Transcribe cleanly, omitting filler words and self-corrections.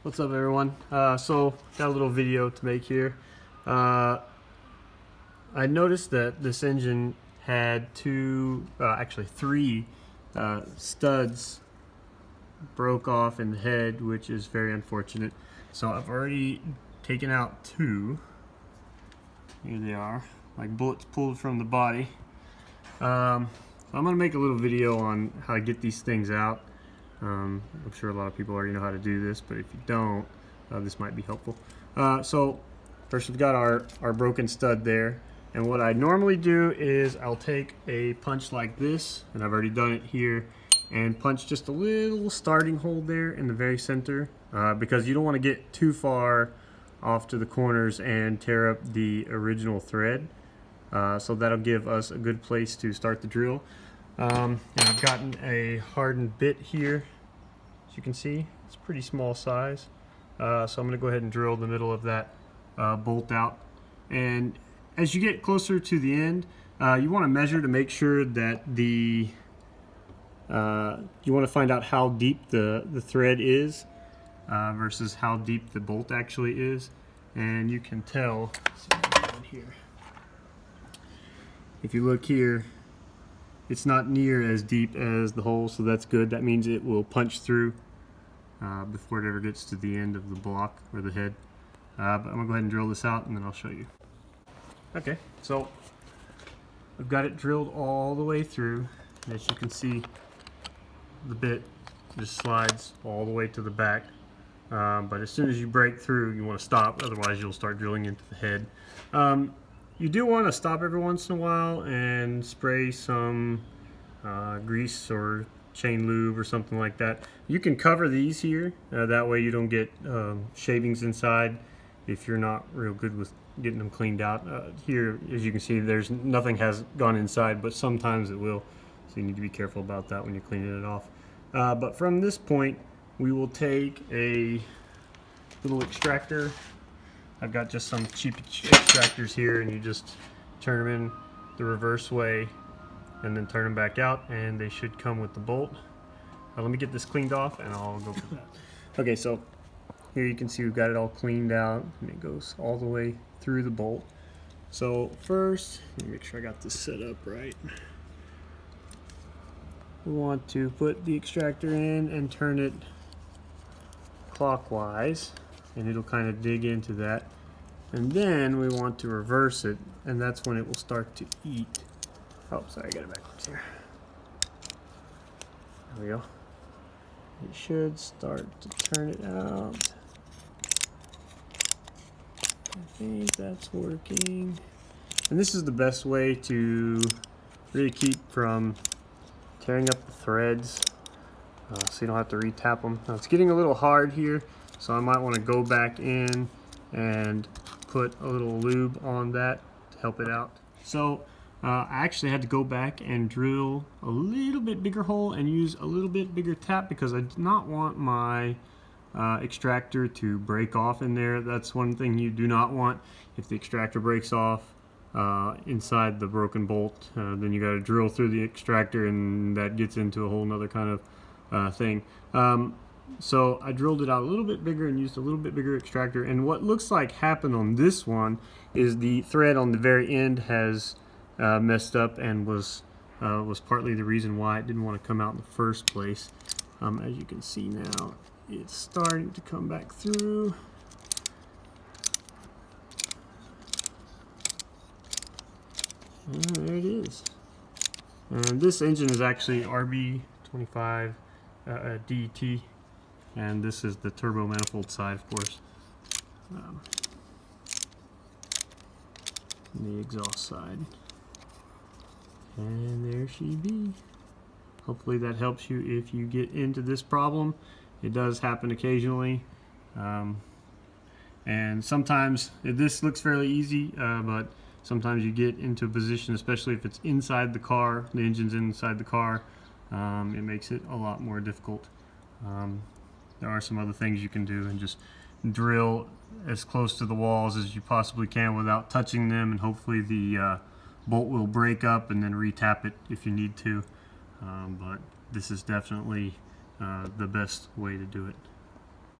What's up, everyone? So got a little video to make here. I noticed that this engine had actually three studs broke off in the head, which is very unfortunate. So I've already taken out two. Here they are, like bullets pulled from the body. So I'm gonna make a little video on how to get these things out. I'm sure a lot of people already know how to do this, but if you don't, this might be helpful. So first we've got our broken stud there, and what I normally do is I'll take a punch like this, and I've already done it here, and punch just a little starting hole there in the very center, because you don't want to get too far off to the corners and tear up the original thread. So that'll give us a good place to start the drill. And I've gotten a hardened bit here. As you can see, it's pretty small size. So I'm going to go ahead and drill the middle of that bolt out. And as you get closer to the end, you want to measure to make sure that you want to find out how deep the thread is versus how deep the bolt actually is. And you can tell, here. If you look here, it's not near as deep as the hole, so that's good. That means it will punch through before it ever gets to the end of the block or the head. But I'm gonna go ahead and drill this out and then I'll show you. Okay, so I've got it drilled all the way through. As you can see, the bit just slides all the way to the back. But as soon as you break through, you want to stop, otherwise you'll start drilling into the head. You do want to stop every once in a while and spray some grease or chain lube or something like that. You can cover these here, that way you don't get shavings inside if you're not real good with getting them cleaned out. Here, as you can see, nothing has gone inside, but sometimes it will, so you need to be careful about that when you're cleaning it off. But from this point, we will take a little extractor. I've got just some cheap extractors here, and you just turn them in the reverse way and then turn them back out, and they should come with the bolt. Let me get this cleaned off and I'll go for that. Okay, so here you can see we've got it all cleaned out and it goes all the way through the bolt. So first, let me make sure I got this set up right. We want to put the extractor in and turn it clockwise, and it'll kind of dig into that. And then we want to reverse it, and that's when it will start to eat. Oh, sorry, I got it backwards here. There we go. It should start to turn it out. I think that's working. And this is the best way to really keep from tearing up the threads, so you don't have to re-tap them. Now, it's getting a little hard here, so I might want to go back in and put a little lube on that to help it out. So I actually had to go back and drill a little bit bigger hole and use a little bit bigger tap because I did not want my extractor to break off in there. That's one thing you do not want. If the extractor breaks off inside the broken bolt, then you got to drill through the extractor, and that gets into a whole nother kind of thing. So I drilled it out a little bit bigger and used a little bit bigger extractor, and what looks like happened on this one is the thread on the very end has messed up and was partly the reason why it didn't want to come out in the first place. As you can see now, it's starting to come back through. And there it is. And this engine is actually RB25 DT, and this is the turbo manifold side, of course. The exhaust side. And there she be. Hopefully that helps you if you get into this problem. It does happen occasionally. And sometimes this looks fairly easy, but sometimes you get into a position, especially if it's inside the car, the engine's inside the car, it makes it a lot more difficult. There are some other things you can do, and just drill as close to the walls as you possibly can without touching them, and hopefully the bolt will break up, and then re-tap it if you need to. But this is definitely the best way to do it.